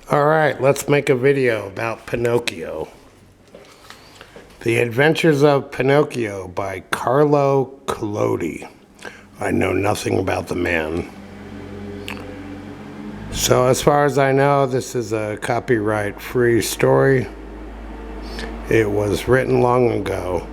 Alright, let's make a video about Pinocchio. The Adventures of Pinocchio by Carlo Collodi. I know nothing about the man. So as far as I know, this is a copyright-free story. It was written long ago.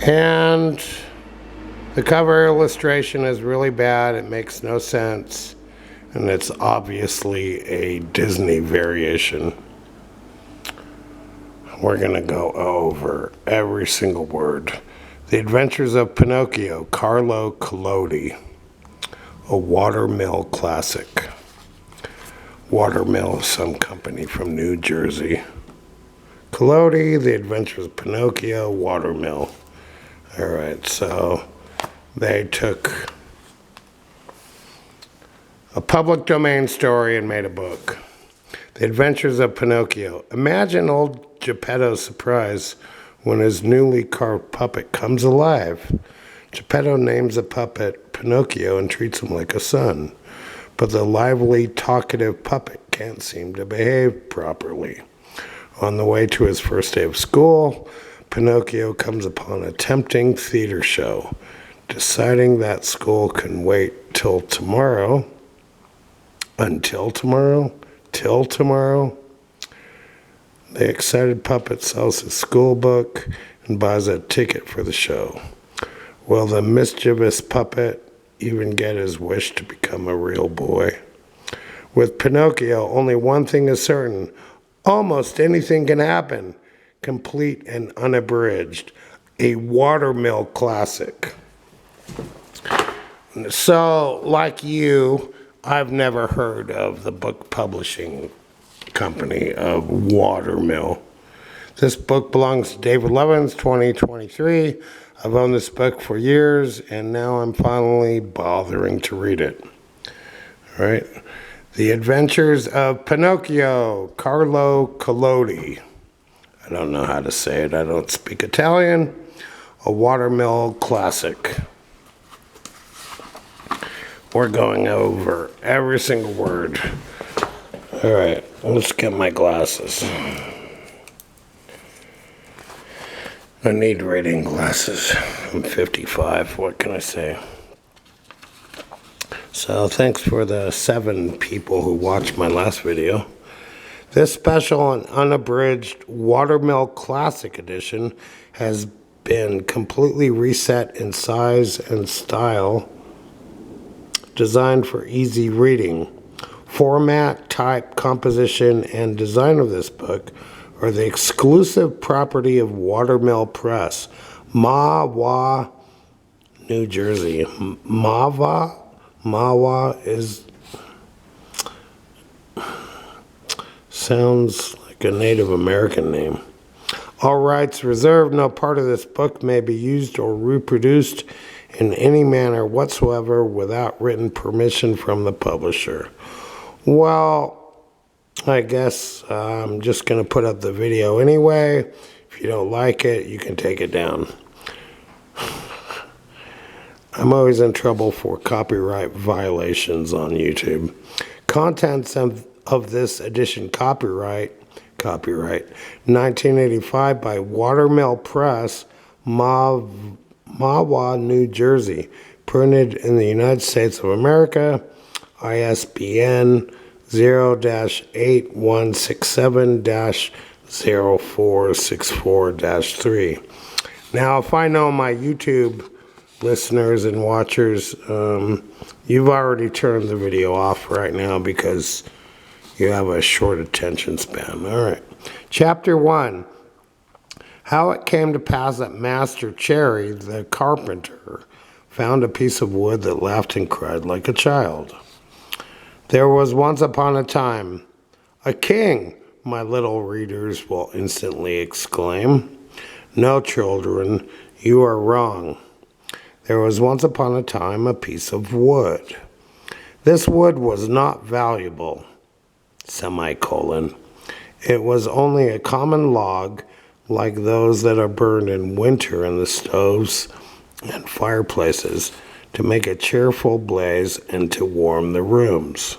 And the cover illustration is really bad. It makes no sense. And it's obviously a Disney variation. We're going to go over every single word. The Adventures of Pinocchio, Carlo Collodi. A watermill classic. Watermill is some company from New Jersey. Collodi, The Adventures of Pinocchio, watermill. Alright, so they took a public domain story and made a book. The Adventures of Pinocchio. Imagine old Geppetto's surprise when his newly carved puppet comes alive. Geppetto names the puppet Pinocchio and treats him like a son. But the lively, talkative puppet can't seem to behave properly. On the way to his first day of school, Pinocchio comes upon a tempting theater show. Deciding that school can wait till tomorrow, till tomorrow, the excited puppet sells his school book and buys a ticket for the show. Will the mischievous puppet even get his wish to become a real boy? With Pinocchio, only one thing is certain. Almost anything can happen. Complete and unabridged. A watermill classic. So, like you, I've never heard of the book publishing company of Watermill. This book belongs to David Lovins, 2023. I've owned this book for years, and now I'm finally bothering to read it. All right. The Adventures of Pinocchio, Carlo Collodi. I don't know how to say it. I don't speak Italian. A watermill classic. We're going over every single word. All right, let's get my glasses. I need reading glasses. I'm 55, what can I say? So thanks for the 7 people who watched my last video. This special and unabridged Watermill Classic Edition has been completely reset in size and style, designed for easy reading. Format, type, composition, and design of this book are the exclusive property of Watermill Press, Mahwah, New Jersey. Mahwah sounds like a Native American name. All rights reserved. No part of this book may be used or reproduced in any manner whatsoever without written permission from the publisher. Well, I guess I'm just going to put up the video anyway. If you don't like it, you can take it down. I'm always in trouble for copyright violations on YouTube. Contents of this edition copyright 1985 by Watermill Press, Mahwah, New Jersey. Printed in the United States of America, ISBN 0-8167-0464-3. Now, if I know my YouTube listeners and watchers, you've already turned the video off right now because you have a short attention span. All right. Chapter 1. How it came to pass that Master Cherry, the carpenter, found a piece of wood that laughed and cried like a child. There was once upon a time a king, my little readers will instantly exclaim. No, children, you are wrong. There was once upon a time a piece of wood. This wood was not valuable, semicolon. It was only a common log like those that are burned in winter in the stoves and fireplaces to make a cheerful blaze and to warm the rooms.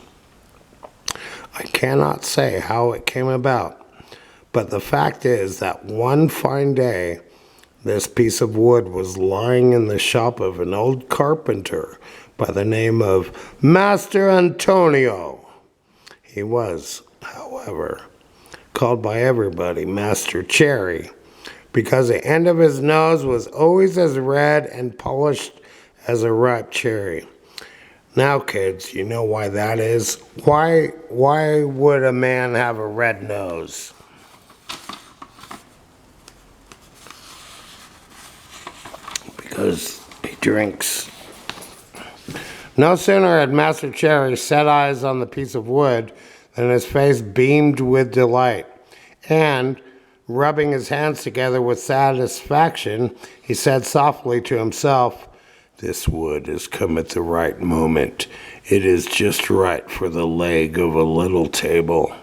I cannot say how it came about, but the fact is that one fine day, this piece of wood was lying in the shop of an old carpenter by the name of Master Antonio. He was, however, called by everybody Master Cherry, because the end of his nose was always as red and polished as a ripe cherry. Now, kids, you know why that is? Why would a man have a red nose? Because he drinks. No sooner had Master Cherry set eyes on the piece of wood than his face beamed with delight, and, rubbing his hands together with satisfaction, he said softly to himself, "This wood has come at the right moment. It is just right for the leg of a little table."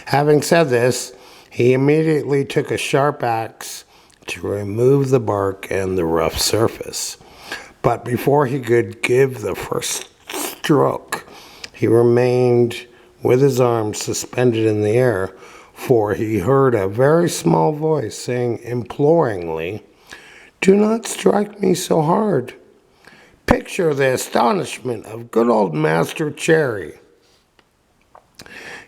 Having said this, he immediately took a sharp axe to remove the bark and the rough surface. But before he could give the first stroke, he remained with his arms suspended in the air, for he heard a very small voice saying imploringly, "Do not strike me so hard. Picture the astonishment of good old Master Cherry."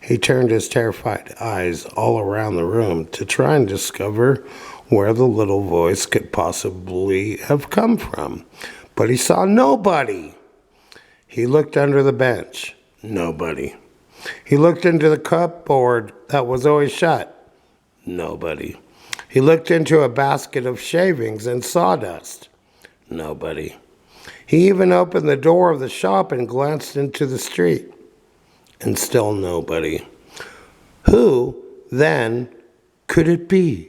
He turned his terrified eyes all around the room to try and discover where the little voice could possibly have come from, but he saw nobody. He looked under the bench. Nobody. He looked into the cupboard that was always shut. Nobody. He looked into a basket of shavings and sawdust. Nobody. He even opened the door of the shop and glanced into the street. And still nobody. Who, then, could it be?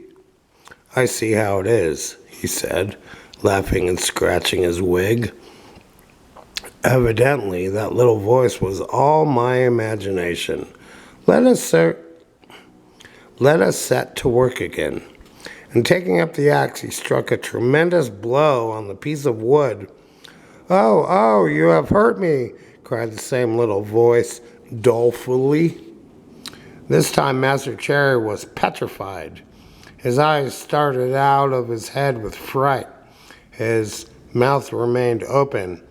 "I see how it is," he said, laughing and scratching his wig. Evidently, that little voice was all my imagination. Let us set to work again." And taking up the axe, he struck a tremendous blow on the piece of wood. Oh, you have hurt me," cried the same little voice dolefully. This time Master Cherry was petrified. His eyes started out of his head with fright. His mouth remained open,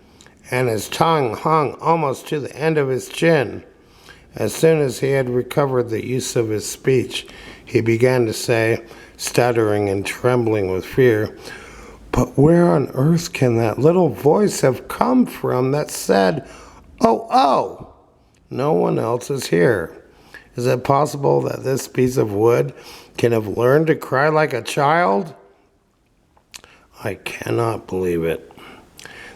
and his tongue hung almost to the end of his chin. As soon as he had recovered the use of his speech, he began to say, stuttering and trembling with fear, "But where on earth can that little voice have come from that said, 'Oh, no one else is here'? Is it possible that this piece of wood can have learned to cry like a child? I cannot believe it.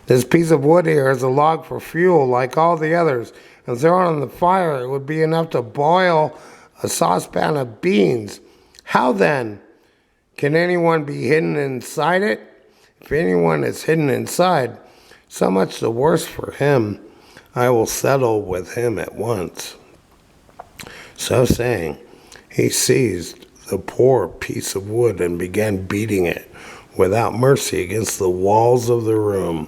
This piece of wood here is a log for fuel like all the others, and thrown on the fire it would be enough to boil a saucepan of beans. How then can anyone be hidden inside it? If anyone is hidden inside, so much the worse for him. I will settle with him at once." So saying, he seized the poor piece of wood and began beating it without mercy against the walls of the room.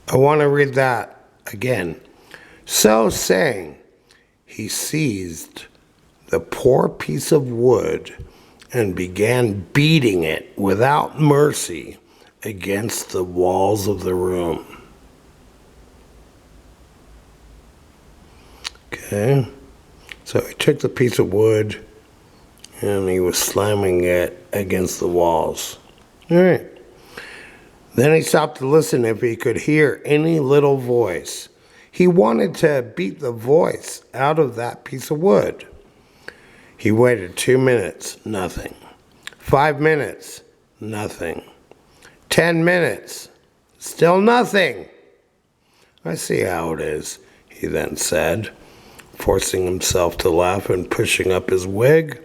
I want to read that again. So saying, he seized the poor piece of wood and began beating it without mercy against the walls of the room. Okay, so he took the piece of wood and he was slamming it against the walls. All right. Then he stopped to listen if he could hear any little voice. He wanted to beat the voice out of that piece of wood. He waited 2 minutes, nothing. 5 minutes, nothing. 10 minutes, still nothing. "I see how it is," he then said, forcing himself to laugh and pushing up his wig.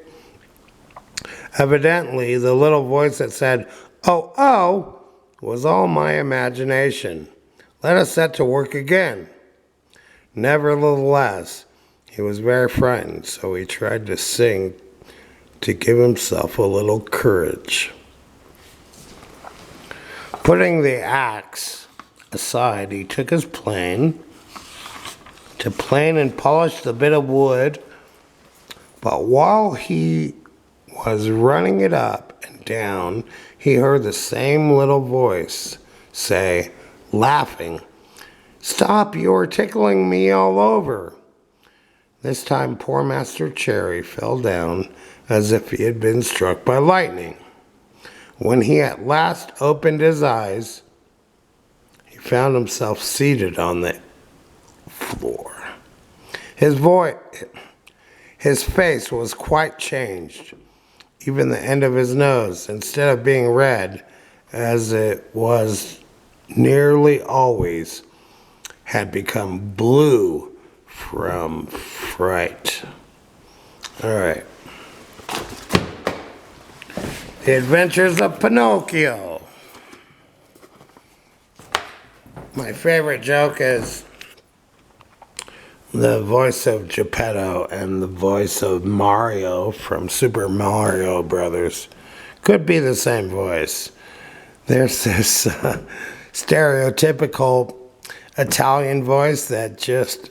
Evidently, the little voice that said, "Oh, was all my imagination. Let us set to work again." Nevertheless, he was very frightened, so he tried to sing to give himself a little courage. Putting the axe aside, he took his plane, to plane and polish the bit of wood. But while he was running it up and down, he heard the same little voice say, laughing, "Stop, you're tickling me all over." This time poor Master Cherry fell down as if he had been struck by lightning. When he at last opened his eyes, he found himself seated on the floor. His face was quite changed. Even the end of his nose, instead of being red, as it was nearly always, had become blue from fright. All right. The Adventures of Pinocchio. My favorite joke is the voice of Geppetto and the voice of Mario from Super Mario Brothers. Could be the same voice. There's this stereotypical Italian voice that just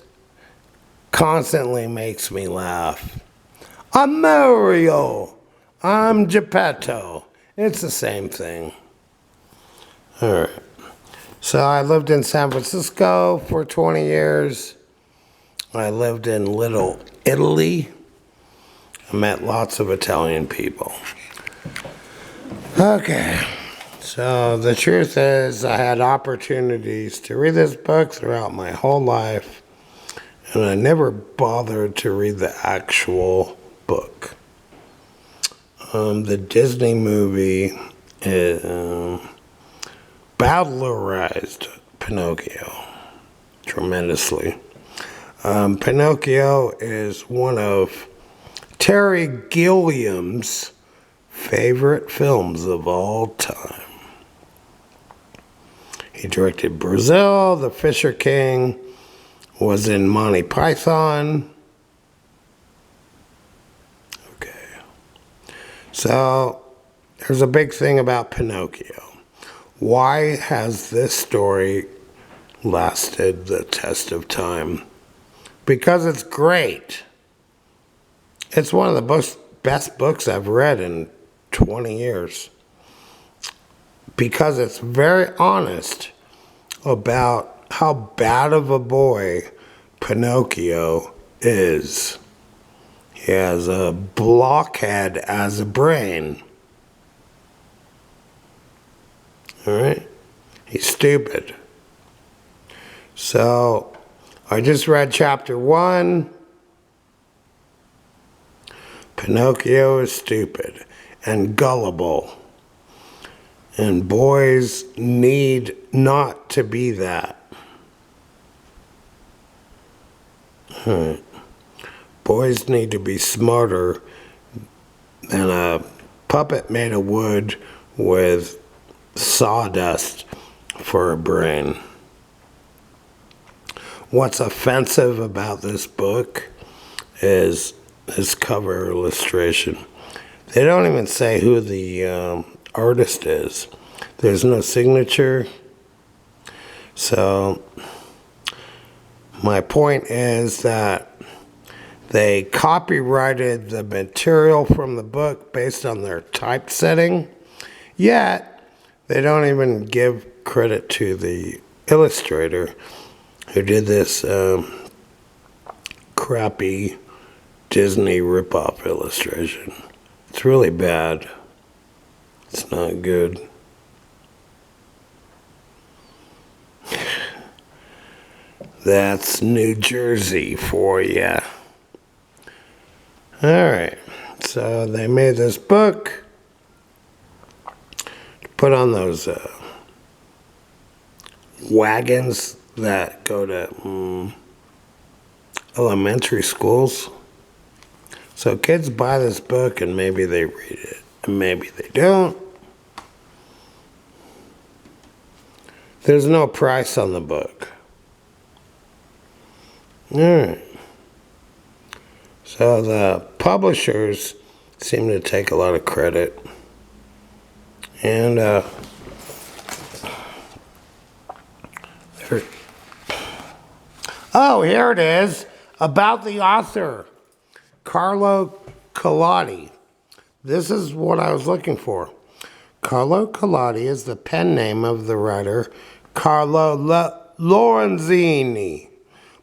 constantly makes me laugh. I'm Mario. I'm Geppetto. It's the same thing. All right. So I lived in San Francisco for 20 years. I lived in Little Italy. I met lots of Italian people. Okay. So the truth is I had opportunities to read this book throughout my whole life, and I never bothered to read the actual book. The Disney movie bowdlerized Pinocchio tremendously. Pinocchio is one of Terry Gilliam's favorite films of all time. He directed Brazil, The Fisher King, was in Monty Python. So, there's a big thing about Pinocchio. Why has this story lasted the test of time? Because it's great. It's one of the best books I've read in 20 years. Because it's very honest about how bad of a boy Pinocchio is. He has a blockhead as a brain. All right? He's stupid. So, I just read chapter 1. Pinocchio is stupid and gullible. And boys need not to be that. All right. Boys need to be smarter than a puppet made of wood with sawdust for a brain. What's offensive about this book is this cover illustration. They don't even say who the artist is. There's no signature. So my point is that they copyrighted the material from the book based on their typesetting, yet they don't even give credit to the illustrator who did this crappy Disney ripoff illustration. It's really bad. It's not good. That's New Jersey for ya. Alright, so they made this book to put on those wagons that go to elementary schools. So kids buy this book and maybe they read it, and maybe they don't. There's no price on the book. Alright. So the publishers seem to take a lot of credit. And Oh, here it is. About the author, Carlo Collodi. This is what I was looking for. Carlo Collodi is the pen name of the writer Carlo Lorenzini.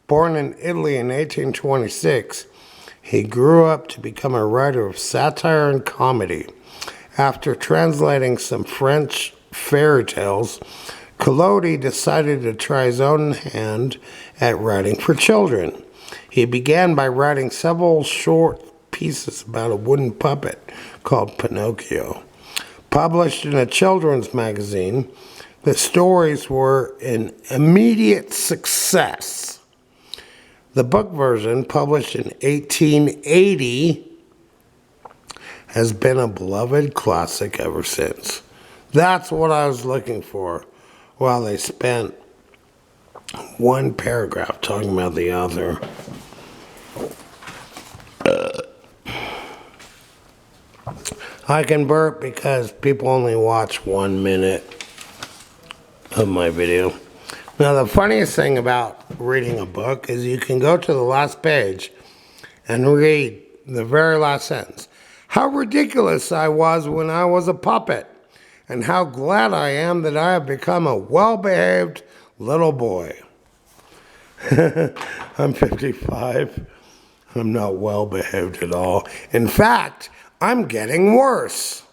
Born in Italy in 1826, he grew up to become a writer of satire and comedy. After translating some French fairy tales, Collodi decided to try his own hand at writing for children. He began by writing several short pieces about a wooden puppet called Pinocchio. Published in a children's magazine, the stories were an immediate success. The book version, published in 1880, has been a beloved classic ever since. That's what I was looking for. Well, they spent one paragraph talking about the author. I can burp because people only watch 1 minute of my video. Now, the funniest thing about reading a book is you can go to the last page and read the very last sentence. How ridiculous I was when I was a puppet, and how glad I am that I have become a well-behaved little boy. I'm 55. I'm not well-behaved at all. In fact, I'm getting worse.